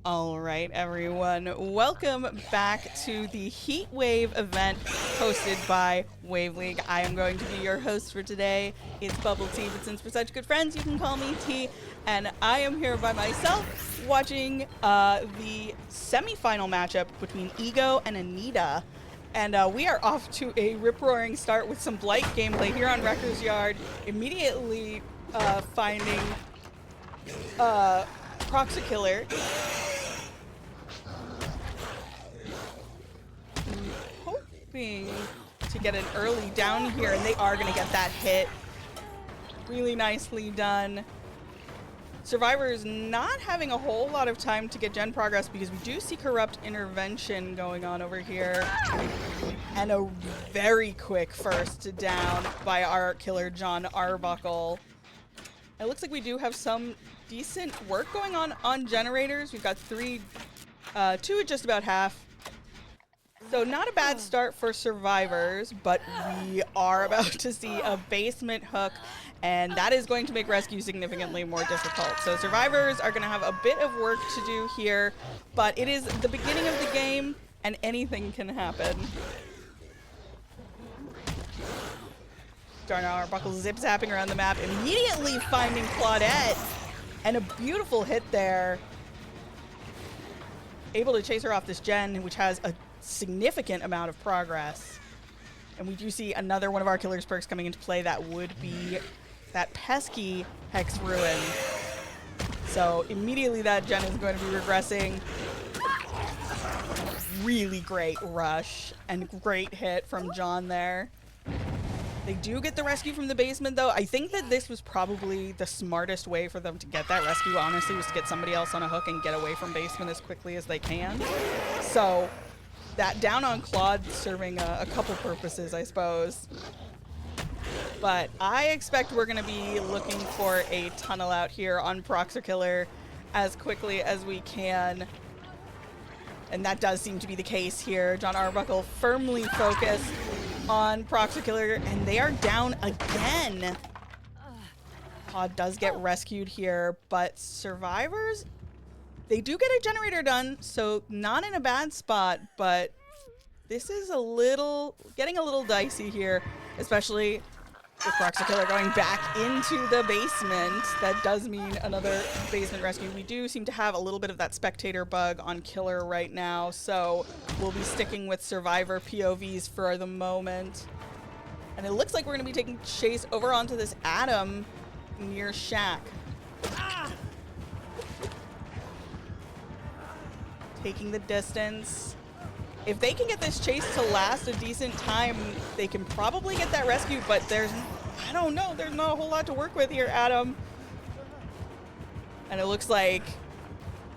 All right, everyone. Welcome back to the Heatwave event hosted by Wave League. I am going to be your host for today. It's Bubble Tea, but since we're such good friends, you can call me T. And I am here by myself watching the semifinal matchup between Ego and Eneida. And we are off to a rip-roaring start with some Blight gameplay here on Wrecker's Yard. Immediately finding Proxykiller. Hoping to get an early down here, and they are going to get that hit. Really nicely done. Survivors not having a whole lot of time to get gen progress because we do see corrupt intervention going on over here. And a very quick first down by our killer John Arbuckle. It looks like we do have some decent work going on generators. We've got two at just about half. So not a bad start for survivors, but we are about to see a basement hook, and that is going to make rescue significantly more difficult. So survivors are going to have a bit of work to do here, but it is the beginning of the game, and anything can happen. John Arbuckle zip-zapping around the map, immediately finding Claudette, and a beautiful hit there. Able to chase her off this gen, which has a significant amount of progress. And we do see another one of our killer's perks coming into play. That would be that pesky Hex Ruin. So immediately that gen is going to be regressing. Really great rush and great hit from John there. They do get the rescue from the basement, though. I think that this was probably the smartest way for them to get that rescue, honestly, was to get somebody else on a hook and get away from basement as quickly as they can. So that down on Claude serving a couple purposes, I suppose. But I expect we're going to be looking for a tunnel out here on Proxykiller as quickly as we can. And that does seem to be the case here. John Arbuckle firmly focused on Proxykiller, and they are down again. Claude does get rescued here, but survivors, they do get a generator done, so not in a bad spot, but this is getting a little dicey here, especially with Proxykiller going back into the basement. That does mean another basement rescue. We do seem to have a little bit of that spectator bug on Killer right now, so we'll be sticking with survivor POVs for the moment. And it looks like we're going to be taking chase over onto this Adam near Shack. Taking the distance. If they can get this chase to last a decent time, they can probably get that rescue, but I don't know, there's not a whole lot to work with here, Adam. And it looks like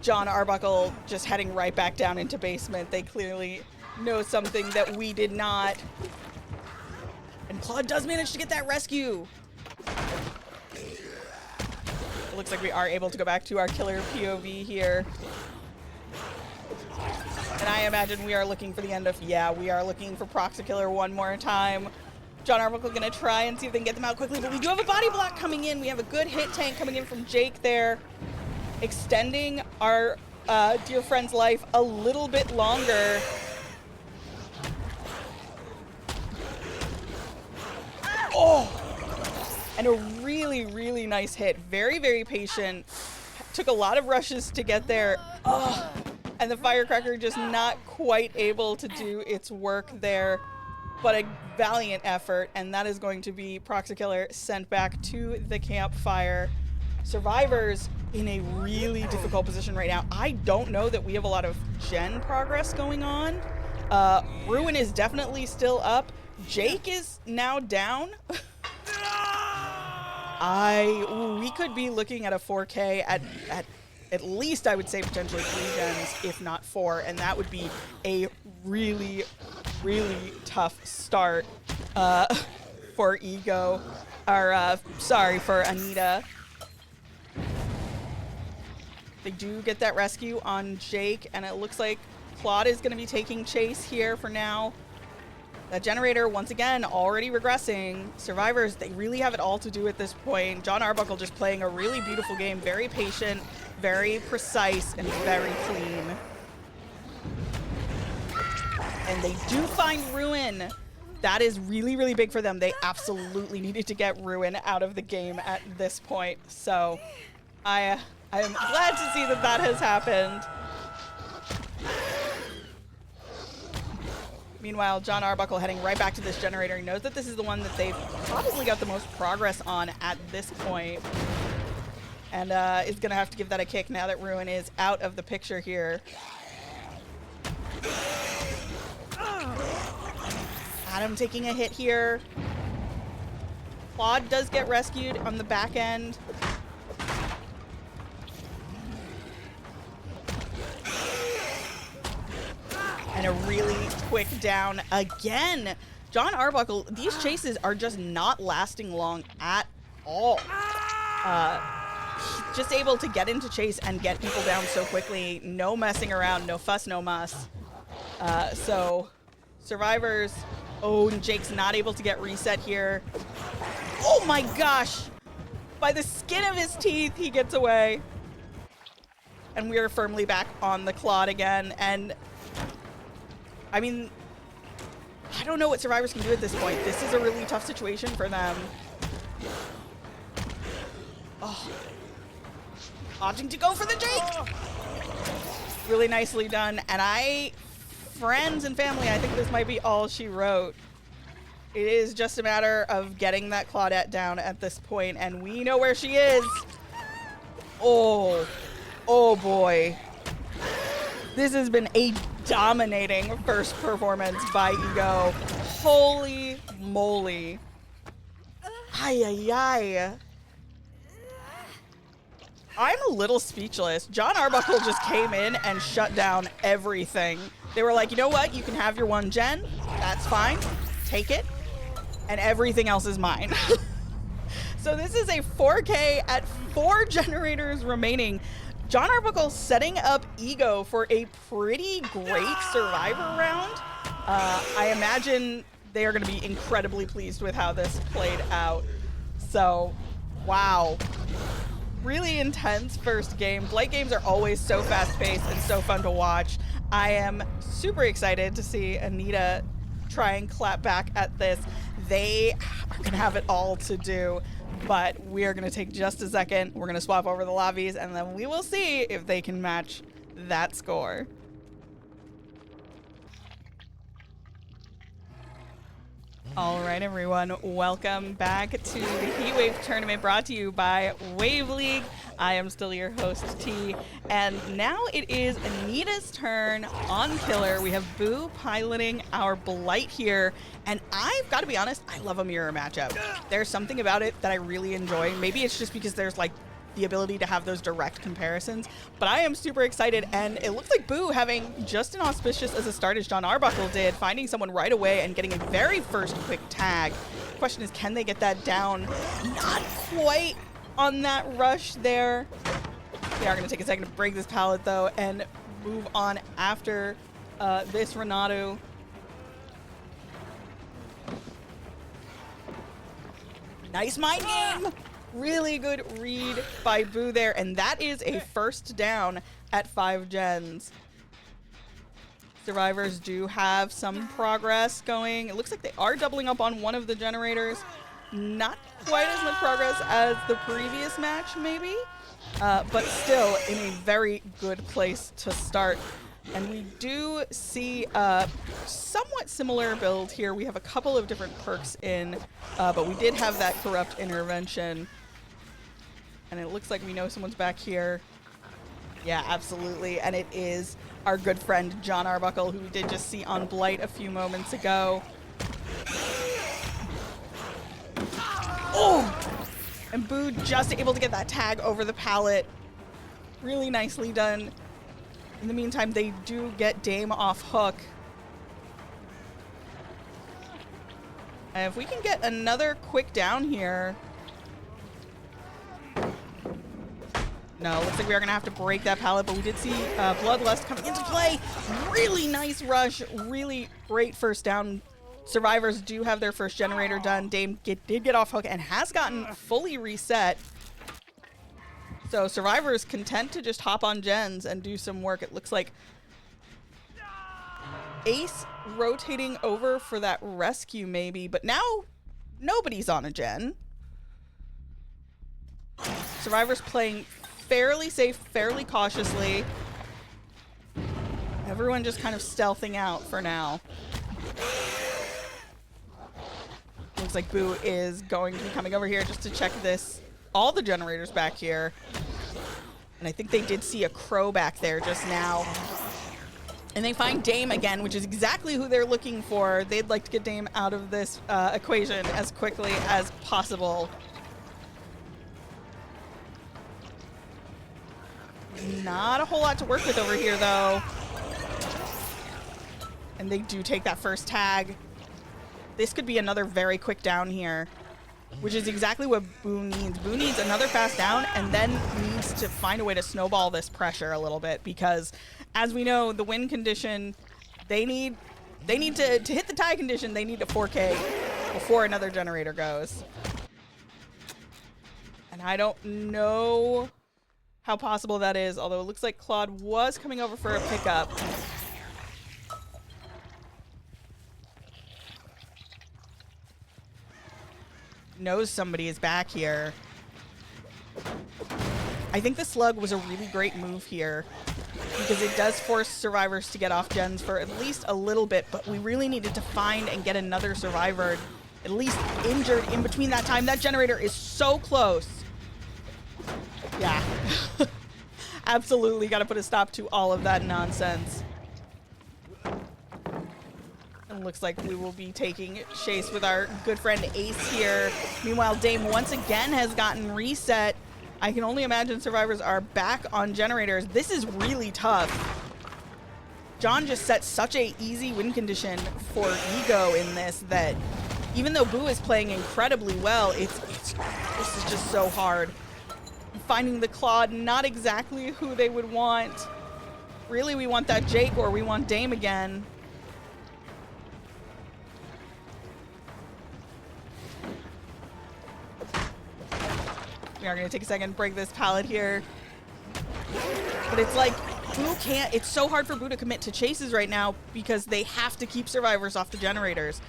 John Arbuckle just heading right back down into basement. They clearly know something that we did not. And Claude does manage to get that rescue. It looks like we are able to go back to our killer POV here. And I imagine we are looking for the end of, we are looking for Proxykiller one more time. John Arbuckle gonna try and see if they can get them out quickly, but we do have a body block coming in. We have a good hit tank coming in from Jake there, extending our dear friend's life a little bit longer. Oh! And a really, really nice hit. Very, very patient. Took a lot of rushes to get there. Oh! And the firecracker just not quite able to do its work there, but a valiant effort, and that is going to be Proxykiller sent back to the campfire. Survivors in a really difficult position right now. I don't know that we have a lot of gen progress going on. Ruin is definitely still up. Jake is now down. We could be looking at a 4K at least, I would say, potentially 3 gens, if not 4, and that would be a really, really tough start for Ego, or sorry, for Eneida. They do get that rescue on Jake, and it looks like Claude is going to be taking chase here for now. That generator, once again, already regressing. Survivors, they really have it all to do at this point. John Arbuckle just playing a really beautiful game, very patient, Very precise and very clean. And they do find Ruin. That is really, really big for them. They absolutely needed to get Ruin out of the game at this point. So I am glad to see that that has happened. Meanwhile, John Arbuckle heading right back to this generator. He knows that this is the one that they've probably got the most progress on at this point. And is going to have to give that a kick now that Ruin is out of the picture here. Adam taking a hit here. Claude does get rescued on the back end. And a really quick down again. John Arbuckle, these chases are just not lasting long at all. Just able to get into chase and get people down so quickly. No messing around, no fuss, no muss. So survivors, oh, and Jake's not able to get reset here. Oh my gosh! By the skin of his teeth, he gets away. And we are firmly back on the Claude again. And I mean, I don't know what survivors can do at this point. This is a really tough situation for them. Oh. Opting to go for the Jake. Really nicely done. And friends and family, I think this might be all she wrote. It is just a matter of getting that Claudette down at this point, and we know where she is. Oh boy. This has been a dominating first performance by Ego. Holy moly. Ay, ay, ay. I'm a little speechless. John Arbuckle just came in and shut down everything. They were like, you know what? You can have your 1 gen. That's fine. Take it. And everything else is mine. So this is a 4K at 4 generators remaining. John Arbuckle setting up Ego for a pretty great survivor round. I imagine they are going to be incredibly pleased with how this played out. So, wow. Really intense first game. Blight games are always so fast-paced and so fun to watch. I am super excited to see Eneida try and clap back at this. They are going to have it all to do, but we are going to take just a second. We're going to swap over the lobbies, and then we will see if they can match that score. All right, everyone, welcome back to the Heatwave tournament brought to you by Wave League. I am still your host, T, and now it is Eneida's turn on Killer. We have Boo piloting our Blight here, and I've got to be honest, I love a mirror matchup. There's something about it that I really enjoy. Maybe it's just because there's like the ability to have those direct comparisons, but I am super excited, and it looks like Boo having just an auspicious as a start as John Arbuckle did, finding someone right away and getting a very first quick tag. The question is, can they get that down? Not quite on that rush there. They are going to take a second to break this pallet though and move on after this Renato. Nice mind game. Really good read by Boo there, and that is a first down at 5 gens. Survivors do have some progress going. It looks like they are doubling up on one of the generators. Not quite as much progress as the previous match, maybe, but still in a very good place to start. And we do see a somewhat similar build here. We have a couple of different perks in, but we did have that corrupt intervention. And it looks like we know someone's back here. Yeah, absolutely. And it is our good friend, John Arbuckle, who we did just see on Blight a few moments ago. Oh! And Boo just able to get that tag over the pallet. Really nicely done. In the meantime, they do get Dame off hook. And if we can get another quick down here. No, looks like we are going to have to break that pallet, but we did see Bloodlust coming into play. Really nice rush. Really great first down. Survivors do have their first generator done. Dame did get off hook and has gotten fully reset. So Survivor is content to just hop on gens and do some work. It looks like Ace rotating over for that rescue maybe, but now nobody's on a gen. Survivor's playing fairly safe, fairly cautiously. Everyone just kind of stealthing out for now. Looks like Boo is going to be coming over here just to check this. All the generators back here. And I think they did see a crow back there just now. And they find Dame again, which is exactly who they're looking for. They'd like to get Dame out of this equation as quickly as possible. Not a whole lot to work with over here, though. And they do take that first tag. This could be another very quick down here, which is exactly what Boo needs. Boo needs another fast down and then needs to find a way to snowball this pressure a little bit because, as we know, the win condition, they need to hit the tie condition, they need a 4K before another generator goes. And I don't know how possible that is, although it looks like Claude was coming over for a pickup. Knows somebody is back here. I think the slug was a really great move here because it does force survivors to get off gens for at least a little bit, but we really needed to find and get another survivor at least injured in between that time. That generator is so close. Yeah. Absolutely got to put a stop to all of that nonsense. And looks like we will be taking chase with our good friend Ace here. Meanwhile, Dame once again has gotten reset. I can only imagine survivors are back on generators. This is really tough. John just set such a easy win condition for Ego in this that even though Boo is playing incredibly well, this is just so hard. Finding the Claude, not exactly who they would want. Really, we want that Jake or we want Dame again. We are going to take a second, break this pallet here. But it's like, Boo can't, it's so hard for Boo to commit to chases right now because they have to keep survivors off the generators.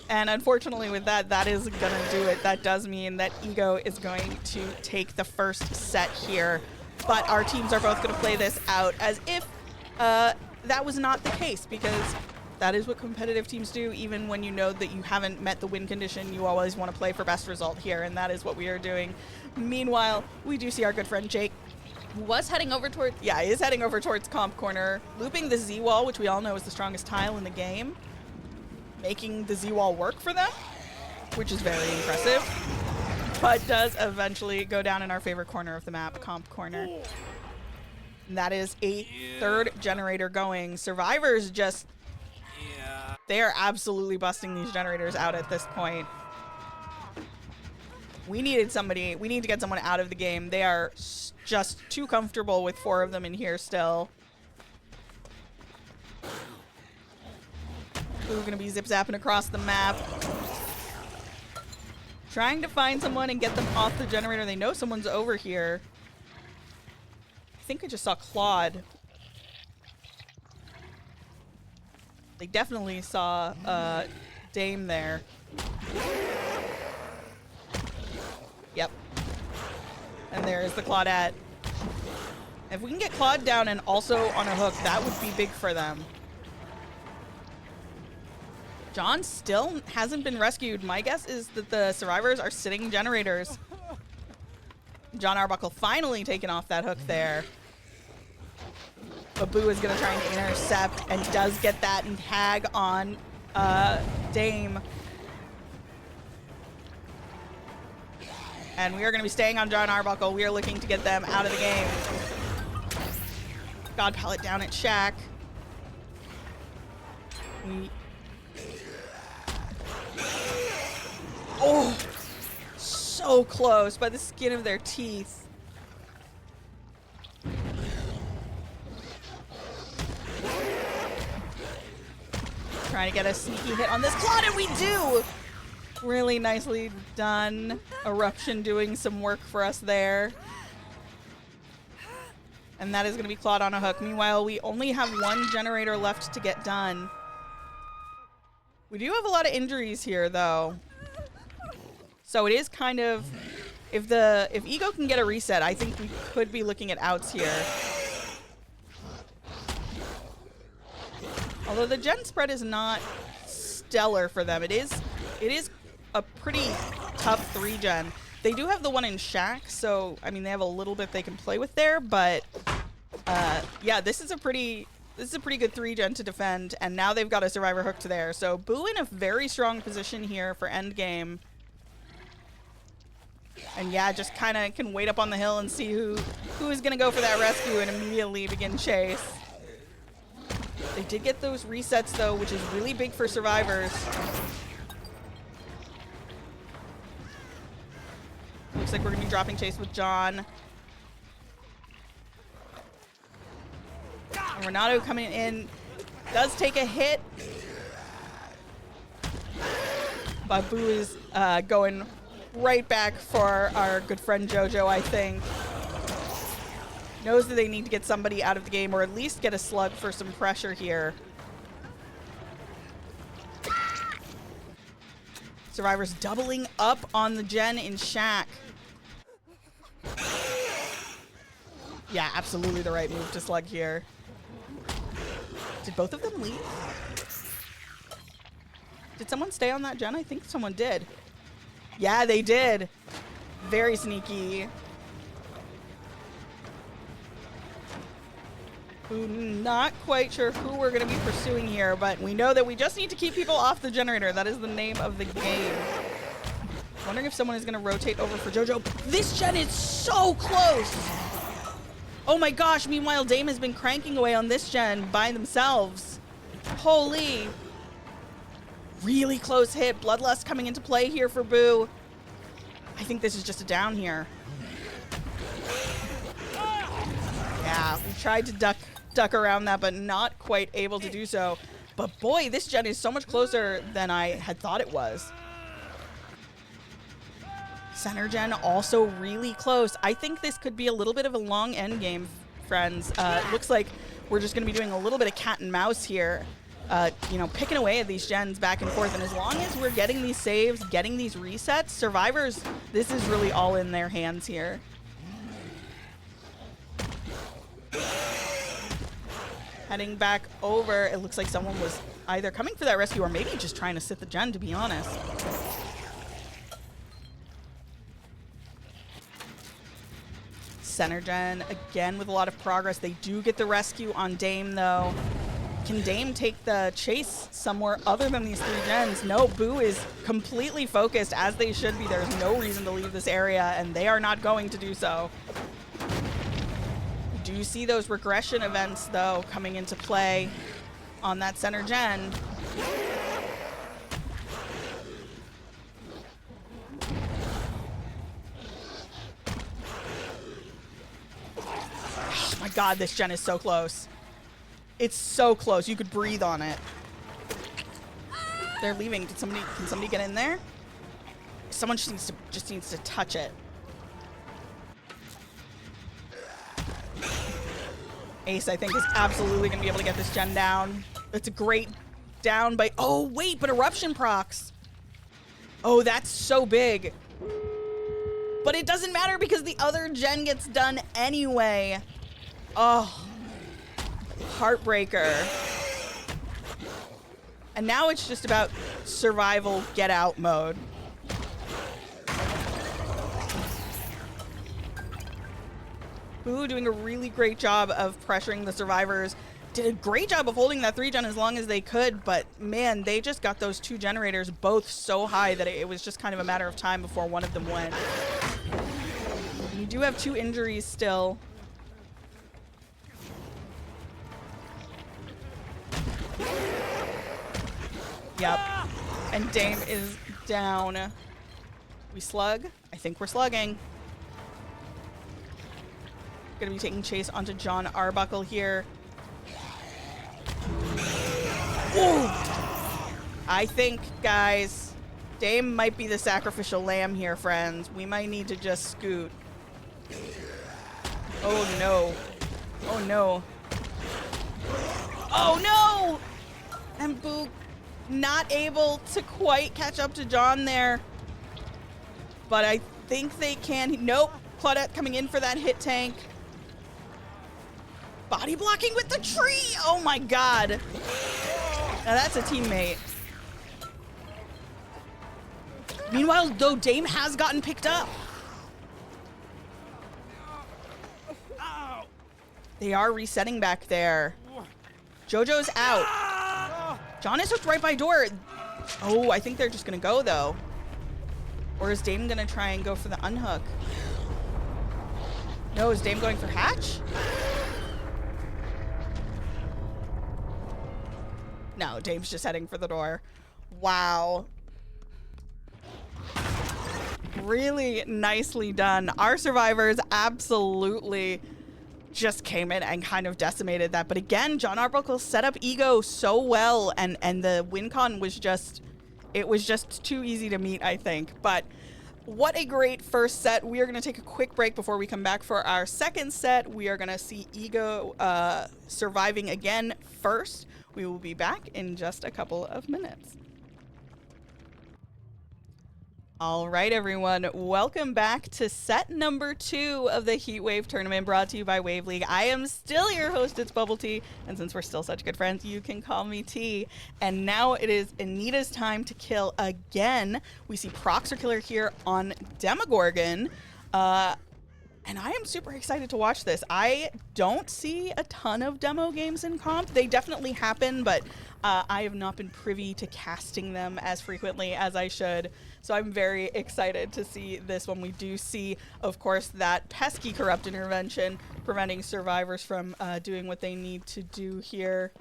And unfortunately with that, that is going to do it. That does mean that Ego is going to take the first set here. But our teams are both going to play this out as if that was not the case, because that is what competitive teams do. Even when you know that you haven't met the win condition, you always want to play for best result here, and that is what we are doing. Meanwhile, we do see our good friend Jake was heading over towards, yeah, he is heading over towards comp corner, looping the Z-wall, which we all know is the strongest tile in the game, making the Z-wall work for them, which is very impressive, but does eventually go down in our favorite corner of the map, comp corner. And that is a third generator going. Survivors just, they are absolutely busting these generators out at this point. We needed somebody, we need to get someone out of the game. They are just too comfortable with 4 of them in here still. We're gonna be zip-zapping across the map. Trying to find someone and get them off the generator. They know someone's over here. I think I just saw Claude. They definitely saw Dame there. Yep. And there is the Claudette. If we can get Claude down and also on a hook, that would be big for them. John still hasn't been rescued. My guess is that the survivors are sitting generators. John Arbuckle finally taking off that hook there. But Boo is going to try and intercept and does get that and tag on Dame. And we are going to be staying on John Arbuckle. We are looking to get them out of the game. God pallet down at Shaq. Oh, so close by the skin of their teeth. Trying to get a sneaky hit on this Claude, and we do! Really nicely done. Eruption doing some work for us there. And that is going to be clawed on a hook. Meanwhile, we only have one generator left to get done. We do have a lot of injuries here, though. So it is kind of... If Ego can get a reset, I think we could be looking at outs here. Although the gen spread is not stellar for them. It is a pretty tough 3-gen. They do have the one in Shack, so I mean they have a little bit they can play with there, but yeah, this is a pretty good 3-gen to defend, and now they've got a survivor hook to there. So Boo in a very strong position here for endgame. And yeah, just kind of can wait up on the hill and see who is going to go for that rescue and immediately begin chase. They did get those resets, though, which is really big for survivors. Looks like we're going to be dropping chase with John. And Renato coming in. Does take a hit. But Boo is going right back for our good friend JoJo, I think. Knows that they need to get somebody out of the game, or at least get a slug for some pressure here. Survivors doubling up on the gen in Shack. Yeah, absolutely the right move to slug here. Did both of them leave? Did someone stay on that gen? I think someone did. Yeah, they did. Very sneaky. Not quite sure who we're going to be pursuing here, but we know that we just need to keep people off the generator. That is the name of the game. Wondering if someone is going to rotate over for JoJo. This gen is so close. Oh my gosh. Meanwhile, Dame has been cranking away on this gen by themselves. Holy. Really close hit. Bloodlust coming into play here for Boo. I think this is just a down here. Yeah, we tried to duck around that, but not quite able to do so. But boy, this gen is so much closer than I had thought it was. Center gen also really close. I think this could be a little bit of a long end game, friends. It looks like we're just going to be doing a little bit of cat and mouse here. You know, picking away at these gens back and forth. And as long as we're getting these saves, getting these resets, survivors, this is really all in their hands here. Heading back over, it looks like someone was either coming for that rescue or maybe just trying to sit the gen, to be honest. Center gen, again with a lot of progress. They do get the rescue on Dame, though. Can Dame take the chase somewhere other than these 3 gens? No, Boo is completely focused, as they should be. There's no reason to leave this area, and they are not going to do so. Do you see those regression events, though, coming into play on that center gen? Oh my god, this gen is so close. It's so close. You could breathe on it. They're leaving. Can somebody get in there? Someone just needs to touch it. Ace, I think, is absolutely going to be able to get this gen down. It's a great down by... Oh, wait, but Eruption procs. Oh, that's so big. But it doesn't matter because the other gen gets done anyway. Oh. Heartbreaker. And now it's just about survival, get out mode. Boo doing a really great job of pressuring the survivors. Did a great job of holding that 3-gen as long as they could, but man, they just got those 2 generators both so high that it was just kind of a matter of time before one of them went. We do have 2 injuries still. Yep. And Dame is down. We slug? I think we're slugging. Gonna be taking chase onto John Arbuckle here. Ooh. I think, guys, Dame might be the sacrificial lamb here, friends. We might need to just scoot. Oh, no. Oh no. Oh no! And Boog not able to quite catch up to John there. But I think they can. Nope. Claudette coming in for that hit tank. Body blocking with the tree. Oh my god. Now that's a teammate. Meanwhile, though, Dame has gotten picked up. They are resetting back there. JoJo's out. John is hooked right by door. Oh, I think they're just gonna go though. Or is Dame gonna try and go for the unhook? No, is Dame going for hatch? No, Dame's just heading for the door. Wow. Really nicely done. Our survivors absolutely just came in and kind of decimated that. But again, John Arbuckle set up Ego so well, and the win con was just, it was just too easy to meet, I think. But what a great first set. We are going to take a quick break before we come back for our second set. We are going to see Ego surviving again first. We will be back in just a couple of minutes. All right, everyone. Welcome back to set number 2 of the Heatwave tournament brought to you by Wave League. I am still your host, it's Bubble Tea, and since we're still such good friends, you can call me T. And now it is Eneida's time to kill again. We see Proxer Killer here on Demogorgon. And I am super excited to watch this. I don't see a ton of demo games in comp. They definitely happen, but I have not been privy to casting them as frequently as I should. So I'm very excited to see this one. We do see, of course, that pesky corrupt intervention preventing survivors from doing what they need to do here.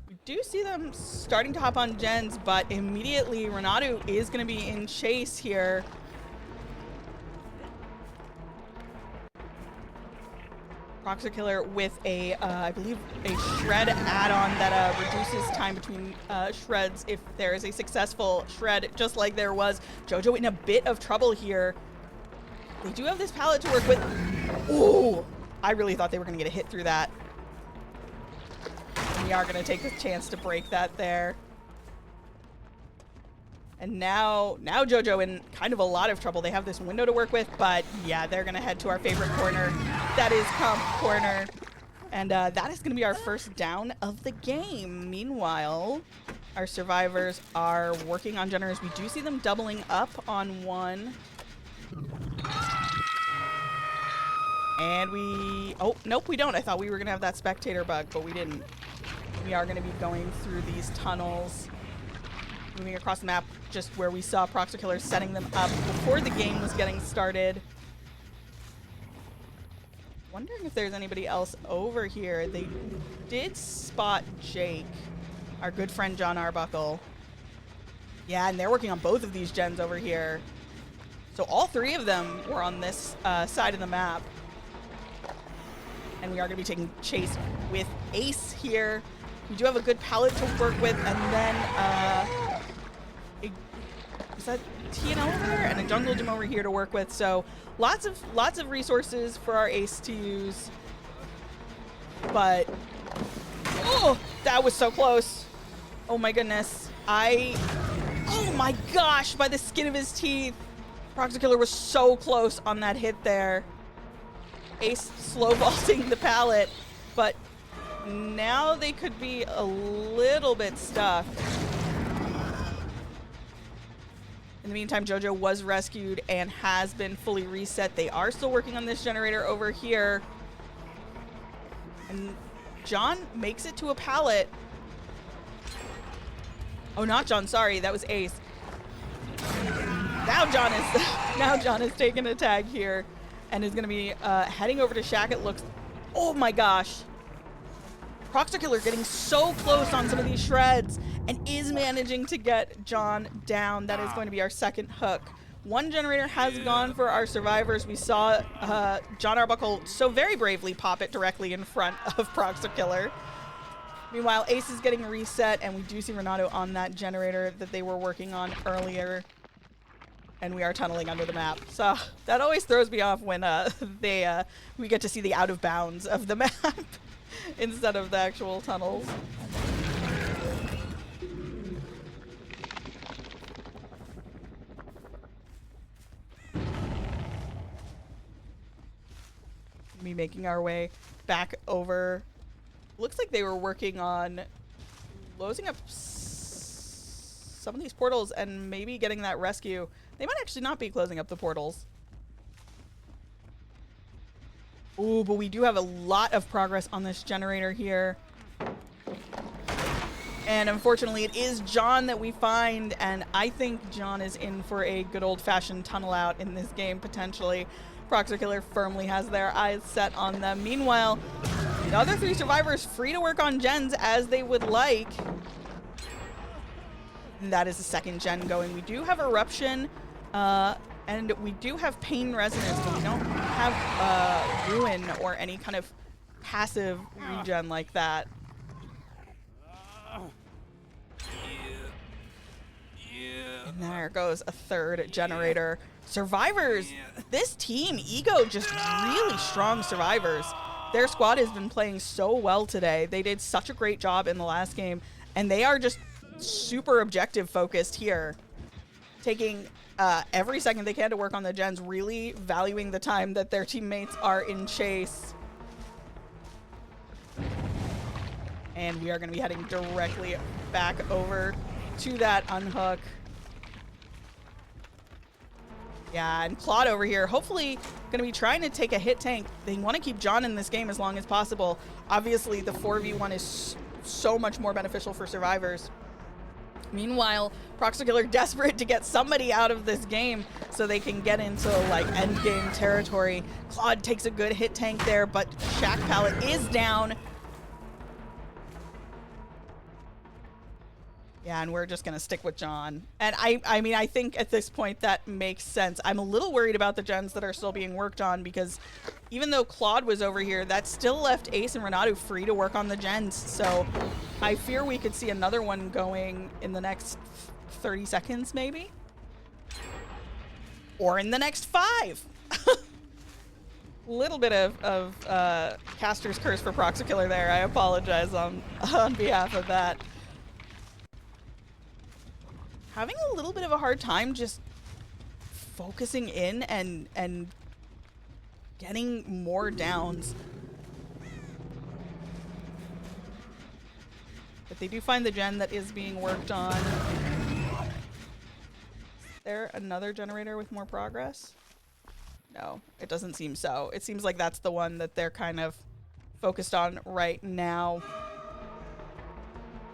We do see them starting to hop on gens, but immediately Renato is going to be in chase here. Proxer Killer with a, I believe, a shred add-on that reduces time between shreds if there is a successful shred, just like there was. JoJo in a bit of trouble here. They do have this pallet to work with. Ooh, I really thought they were going to get a hit through that. And we are going to take the chance to break that there. And now JoJo in kind of a lot of trouble. They have this window to work with, but yeah, they're going to head to our favorite corner. That is comp corner. And that is going to be our first down of the game. Meanwhile, our survivors are working on generators. We do see them doubling up on one. And we... Oh, nope, we don't. I thought we were going to have that spectator bug, but we didn't. We are going to be going through these tunnels. Moving across the map, just where we saw Proxer Killer setting them up before the game was getting started. Wondering if there's anybody else over here. They did spot Jake, our good friend John Arbuckle. Yeah, and they're working on both of these gens over here. So all 3 of them were on this side of the map. And we are going to be taking chase with Ace here. We do have a good pallet to work with, and then is that TNL over there? And a jungle gym over here to work with. So lots of resources for our Ace to use. But oh, that was so close. Oh my goodness. Oh my gosh, by the skin of his teeth. Proxer Killer was so close on that hit there. Ace slow vaulting the pallet, but now they could be a little bit stuck. In the meantime, JoJo was rescued and has been fully reset. They are still working on this generator over here. And John makes it to a pallet. Oh, not John, sorry, that was Ace. Now John is taking a tag here and is going to be heading over to Shaq, it looks. Oh my gosh. Proxer Killer getting so close on some of these shreds and is managing to get John down. That is going to be our second hook. One generator has gone for our survivors. We saw John Arbuckle so very bravely pop it directly in front of Proxer Killer. Meanwhile, Ace is getting reset, and we do see Renato on that generator that they were working on earlier. and we are tunneling under the map. So that always throws me off when we get to see the out of bounds of the map instead of the actual tunnels. Me making our way back over. Looks like they were working on closing up some of these portals and maybe getting that rescue. They might actually not be closing up the portals. Ooh, but we do have a lot of progress on this generator here. And unfortunately, it is John that we find, and I think John is in for a good old-fashioned tunnel out in this game, potentially. Proxer Killer firmly has their eyes set on them. Meanwhile, the other 3 survivors free to work on gens as they would like. And that is the second gen going. We do have Eruption, and we do have Pain Resonance, but we don't have Ruin or any kind of passive regen like that. And there goes a third generator. Survivors, this team, Ego, just really strong survivors. Their squad has been playing so well today. They did such a great job in the last game, and they are just super objective focused here. Taking every second they can to work on the gens, really valuing the time that their teammates are in chase. And we are going to be heading directly back over to that unhook. Yeah, and Claude over here, hopefully going to be trying to take a hit tank. They want to keep John in this game as long as possible. Obviously, the 4v1 is so much more beneficial for survivors. Meanwhile, Proxer Killer desperate to get somebody out of this game so they can get into, like, end game territory. Claude takes a good hit tank there, but Shack Pallet is down. Yeah, and we're just going to stick with John. And I mean, I think at this point that makes sense. I'm a little worried about the gens that are still being worked on because even though Claude was over here, that still left Ace and Renato free to work on the gens. So I fear we could see another one going in the next 30 seconds, maybe? Or in the next 5. Little bit of Caster's Curse for Proxer Killer there. I apologize on behalf of that. Having a little bit of a hard time just focusing in and getting more downs. But they do find the gen that is being worked on. Is there another generator with more progress? No, it doesn't seem so. It seems like that's the one that they're kind of focused on right now.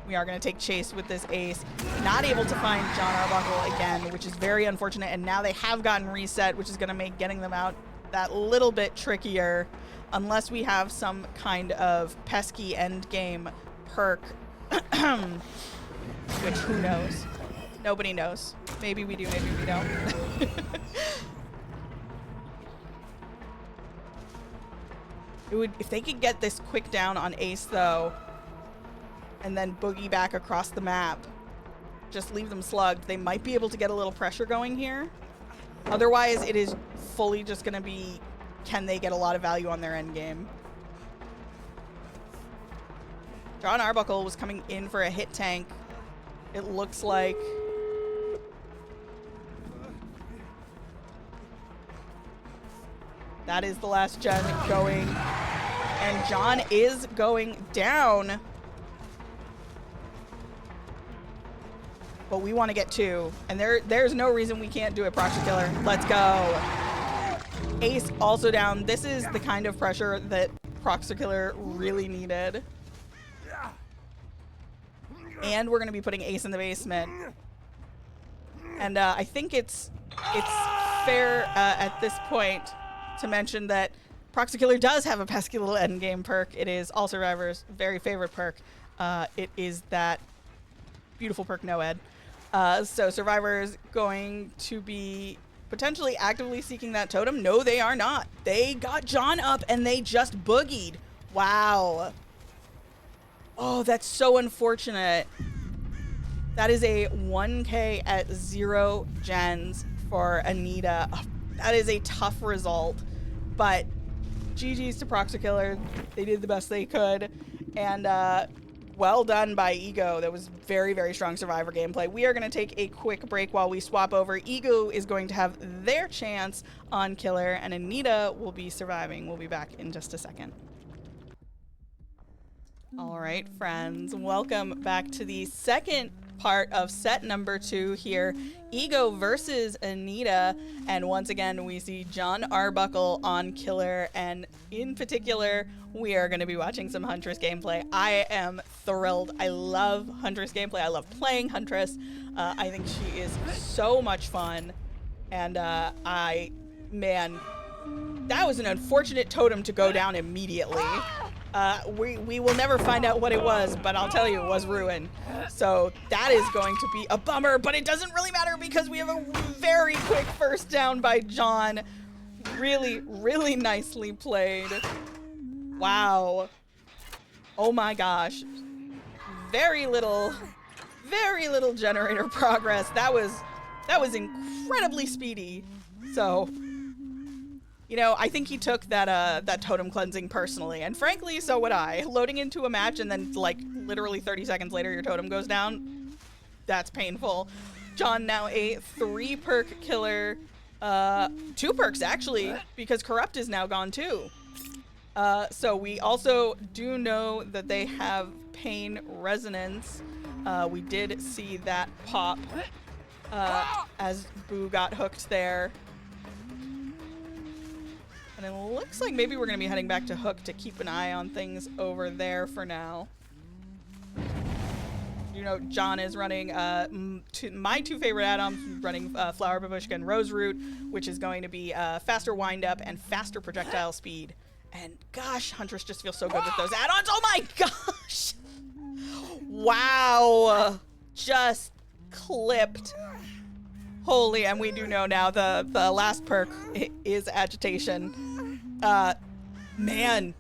We are going to take chase with this Ace. Not able to find John Arbuckle again, which is very unfortunate. And now they have gotten reset, which is going to make getting them out that little bit trickier. Unless we have some kind of pesky end game perk. Which, who knows? Nobody knows. Maybe we do, maybe we don't. It would, if they could get this quick down on Ace, though, and then boogie back across the map, just leave them slugged, they might be able to get a little pressure going here. Otherwise, it is fully just going to be, can they get a lot of value on their end game? John Arbuckle was coming in for a hit tank. It looks like. That is the last gen going. And John is going down. But we want to get 2. And there's no reason we can't do it, Proxer Killer. Let's go. Ace also down. This is the kind of pressure that Proxer Killer really needed. And we're going to be putting Ace in the basement. And I think it's fair at this point to mention that Proxer Killer does have a pesky little endgame perk. It is all survivors' very favorite perk. It is that beautiful perk, No Ed. So survivors going to be potentially actively seeking that totem. No, they are not. They got John up and they just boogied. Wow. Oh, that's so unfortunate. That is a 1K at 0 gens for Eneida. That is a tough result, but GG's to Proxy Killer. They did the best they could, and well done by Ego. That was very, very strong Survivor gameplay. We are going to take a quick break while we swap over. Ego is going to have their chance on Killer, and Eneida will be surviving. We'll be back in just a second. All right, friends, welcome back to the second part of set number 2 here. Ego versus Eneida, and once again we see John Arbuckle on Killer, and in particular we are going to be watching some Huntress gameplay. I am thrilled. I love Huntress gameplay. I love playing Huntress. I think she is so much fun, and man, that was an unfortunate totem to go down immediately. We will never find out what it was, but I'll tell you, it was Ruin. So that is going to be a bummer, but it doesn't really matter because we have a very quick first down by John. Really, really nicely played. Wow. Oh my gosh. Very little generator progress. That was incredibly speedy. So, you know, I think he took that totem cleansing personally, and frankly, so would I. Loading into a match and then, like, literally 30 seconds later your totem goes down, that's painful. John now a 3-perk killer, 2 perks actually, because Corrupt is now gone too. So we also do know that they have Pain Resonance. We did see that pop as Boo got hooked there. And it looks like maybe we're going to be heading back to Hook to keep an eye on things over there for now. You know, John is running my 2 favorite add-ons, running Flower Babushka and Rose Root, which is going to be faster wind-up and faster projectile speed. And gosh, Huntress just feels so good with those add-ons. Oh my gosh! Wow! Just clipped. Holy, and we do know now the last perk is Agitation. Man,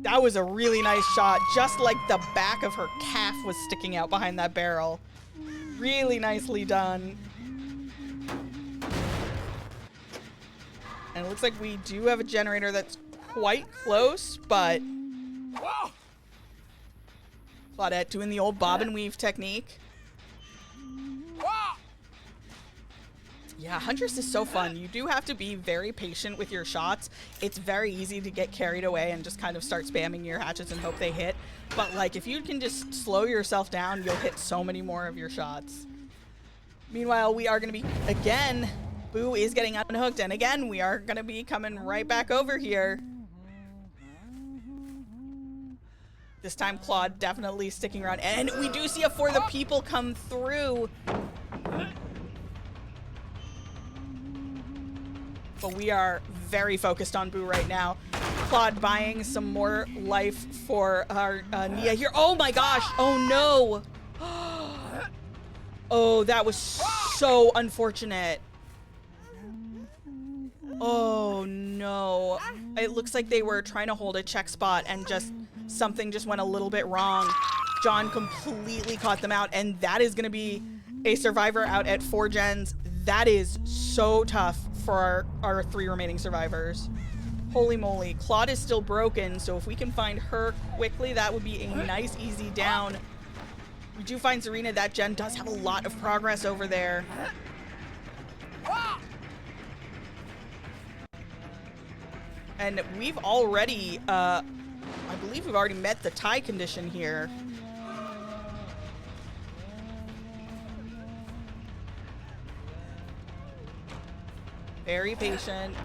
that was a really nice shot. Just like the back of her calf was sticking out behind that barrel. Really nicely done. And it looks like we do have a generator that's quite close, but Claudette doing the old bob and weave technique. Yeah, Huntress is so fun. You do have to be very patient with your shots. It's very easy to get carried away and just kind of start spamming your hatchets and hope they hit. But like, if you can just slow yourself down, you'll hit so many more of your shots. Meanwhile, we are going to be, again, Boo is getting unhooked. And again, we are going to be coming right back over here. This time, Claude definitely sticking around. And we do see a For the People come through. But we are very focused on Boo right now. Claude buying some more life for our Nia here. Oh my gosh. Oh no. Oh, that was so unfortunate. Oh no. It looks like they were trying to hold a check spot and just something just went a little bit wrong. John completely caught them out, and that is going to be a survivor out at 4 gens. That is so tough for our 3 remaining survivors. Holy moly. Claude is still broken, so if we can find her quickly, that would be a nice, easy down. We do find Zarina. That gen does have a lot of progress over there. And we've already, I believe we've already met the tie condition here. Very patient.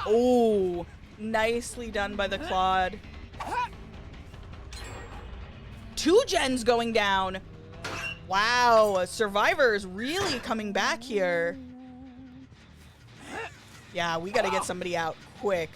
Oh, nicely done by the Claude. 2 gens going down. Wow, survivors really coming back here. Yeah, we gotta get somebody out quick.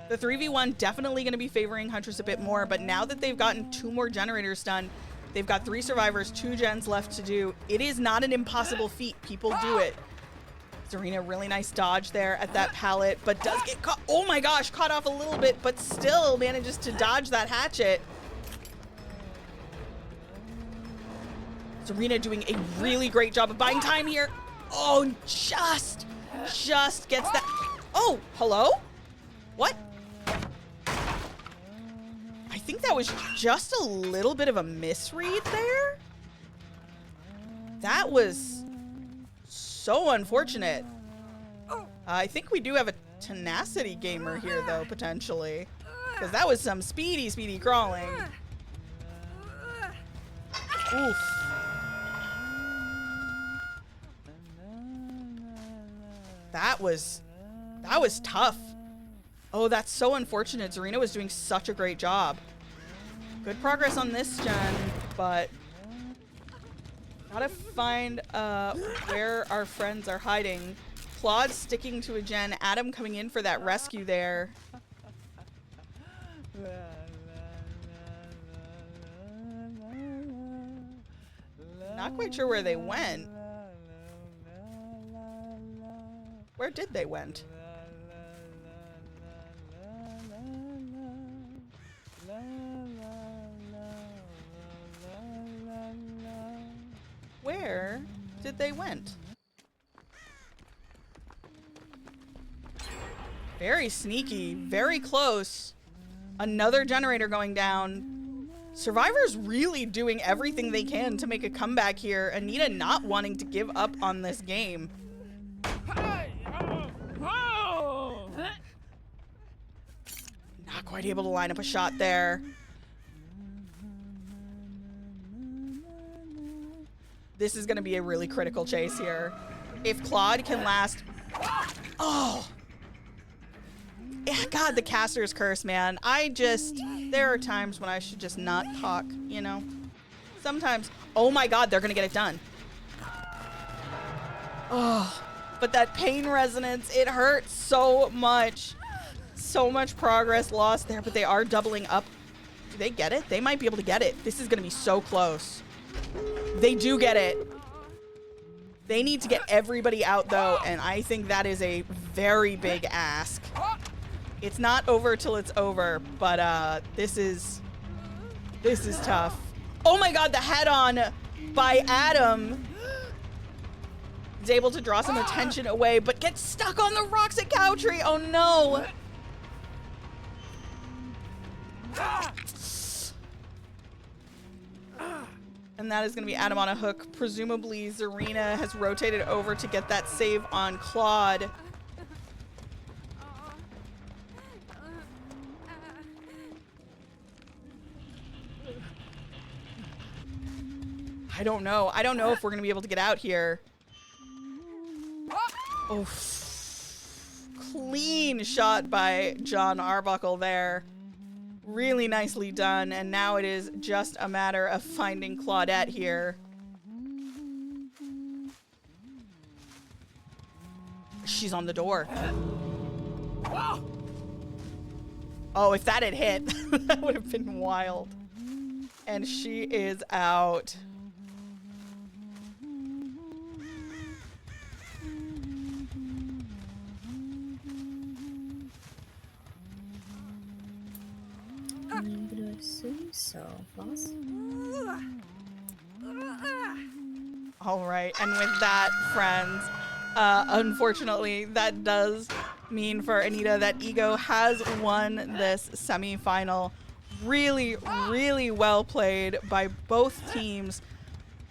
The 3v1 definitely gonna be favoring Huntress a bit more, but now that they've gotten 2 more generators done, they've got 3 survivors, 2 gens left to do. It is not an impossible feat. People do it. Zarina, really nice dodge there at that pallet, but does get caught. Oh my gosh, caught off a little bit, but still manages to dodge that hatchet. Serena doing a really great job of buying time here. Oh, just gets that. Oh, hello? What? I think that was just a little bit of a misread there. That was so unfortunate. I think we do have a tenacity gamer here, though, potentially. Because that was some speedy crawling. Oof. That was tough. Oh, that's so unfortunate. Serena was doing such a great job. Good progress on this gen, but gotta find where our friends are hiding. Claude sticking to a gen. Adam coming in for that rescue there. Not quite sure where they went. Where did they went? Where did they went? Very sneaky, very close. Another generator going down. Survivor's really doing everything they can to make a comeback here. Eneida not wanting to give up on this game. Not quite able to line up a shot there. This is going to be a really critical chase here. If Claude can last... Oh! Yeah, God, the caster's curse, man. There are times when I should just not talk, you know? Sometimes... Oh my God, they're going to get it done. Oh, but that pain resonance, it hurts so much. So much progress lost there, but they are doubling up. Do they get it? They might be able to get it. This is going to be so close. They do get it. They need to get everybody out, though, and I think that is a very big ask. It's not over till it's over, but this is tough. Oh my God, the head-on by Adam is able to draw some attention away, but gets stuck on the rocks at Cowtree. Oh no. And that is going to be Adam on a hook. Presumably, Serena has rotated over to get that save on Claude. I don't know. I don't know if we're going to be able to get out here. Oh, clean shot by John Arbuckle there. Really nicely done, and now it is just a matter of finding Claudette here. She's on the door. Oh, if that had hit, that would have been wild. And she is out. All right, and with that, friends, unfortunately, that does mean for Eneida that Ego has won this semifinal. Really, really well played by both teams.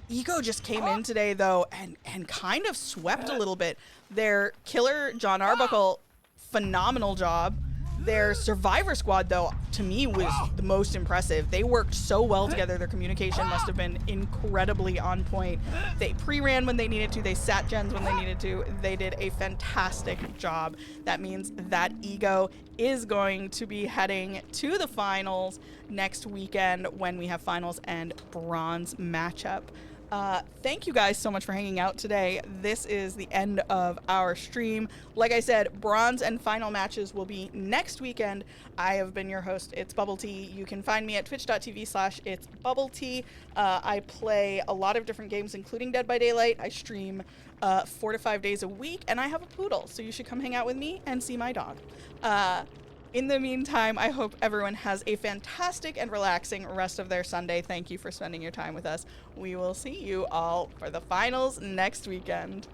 Ego just came in today, though, and kind of swept a little bit. Their killer, John Arbuckle, phenomenal job. Their Survivor squad, though, to me was the most impressive. They worked so well together. Their communication must have been incredibly on point. They pre-ran when they needed to. They sat gens when they needed to. They did a fantastic job. That means that Ego is going to be heading to the finals next weekend when we have finals and bronze matchup. Thank you guys so much for hanging out today. This is the end of our stream. Like I said, bronze and final matches will be next weekend. I have been your host, It's Bubble Tea. You can find me at twitch.tv/It's Bubble Tea. I play a lot of different games, including Dead by Daylight. I stream 4 to 5 days a week, and I have a poodle, so you should come hang out with me and see my dog. In the meantime, I hope everyone has a fantastic and relaxing rest of their Sunday. Thank you for spending your time with us. We will see you all for the finals next weekend.